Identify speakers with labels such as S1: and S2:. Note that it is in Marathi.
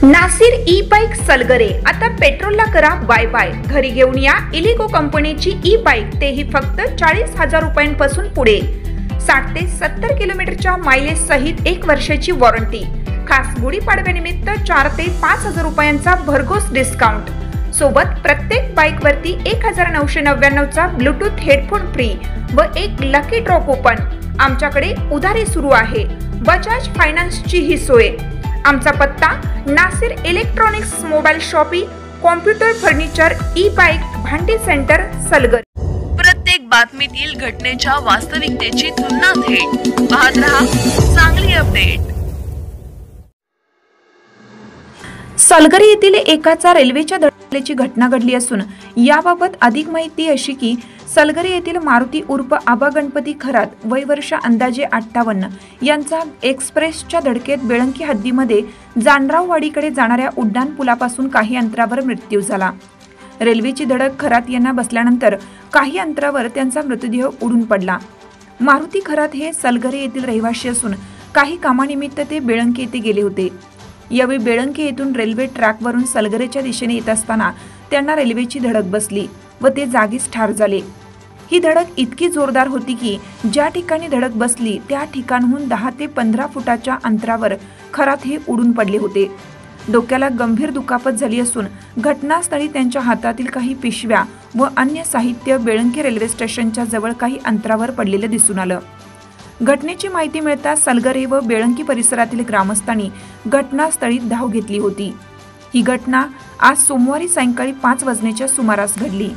S1: नासिर ई बाईक सलगरे, आता पेट्रोलला करा बाय बाय। घरी घेऊन या इलिगो कंपनीची ई बाईक, तेही फक्त 40,000 रुपयांपासून पुढे। 60 ते 70 किलोमीटरच्या मायलेज सहित 1 वर्षाची वॉरंटी। खास गुढीपाडव्यानिमित्त 4 ते 5,000 रुपयांचा भरघोस डिस्काउंट। सोबत प्रत्येक बाईक वरती 1999 चा ब्लूटूथ हेडफोन फ्री व एक लकी ड्रॉ कूपन। आमच्याकडे उधारी सुरू आहे। बजाज फायनान्सची ही सोय। आमचा पत्ता Nasir electronics, mobile shoppe, computer, furniture, e bike, भांडी सेंटर, सलगर।
S2: प्रत्येक बातमीतील घटनेच्या वास्तविकतेची तुलना थेट पाहत रहा चांगली अपडेट।
S1: सलगरी येथील एकाचा रेल्वेच्या धडकेची घटना घडली असून याबाबत अधिक माहिती अशी की सलगरी येथील मारुती उर्फ आबा गणपती खरात, वय वर्ष अंदाजे 58, यांचा एक्सप्रेसच्या धडकेत बेळंकी हद्दीमध्ये जानराववाडीकडे जाणाऱ्या उड्डाण पुलापासून काही अंतरावर मृत्यू झाला। रेल्वेची धडक खरात यांना बसल्यानंतर काही अंतरावर त्यांचा मृतदेह उडून पडला। मारुती खरात हे सलगरी येथील रहिवासी असून काही कामानिमित्त ते बेळंकी येथे गेले होते। यावेळी बेळंकी येथून रेल्वे ट्रॅकवरून सलगरेच्या दिशेने येत असताना त्यांना रेल्वेची धडक बसली व ते जागीच ठार झाले। ही धडक इतकी जोरदार होती की ज्या ठिकाणी धडक बसली त्या ठिकाणाहून 10 ते 15 फुटाच्या अंतरावर खरात हे उडून पडले होते। डोक्याला गंभीर दुखापत झाली असून घटनास्थळी त्यांच्या हातातील काही पिशव्या व अन्य साहित्य बेळंकी रेल्वे स्टेशनच्या जवळ काही अंतरावर पडलेले दिसून आलं। घटनेची माहिती मिळता सलगरे व बेळंकी परिसरातील ग्रामस्थांनी घटनास्थळी धाव घेतली होती। ही घटना आज सोमवारी सायंकाळी 5 वाजण्याच्या सुमारास घडली।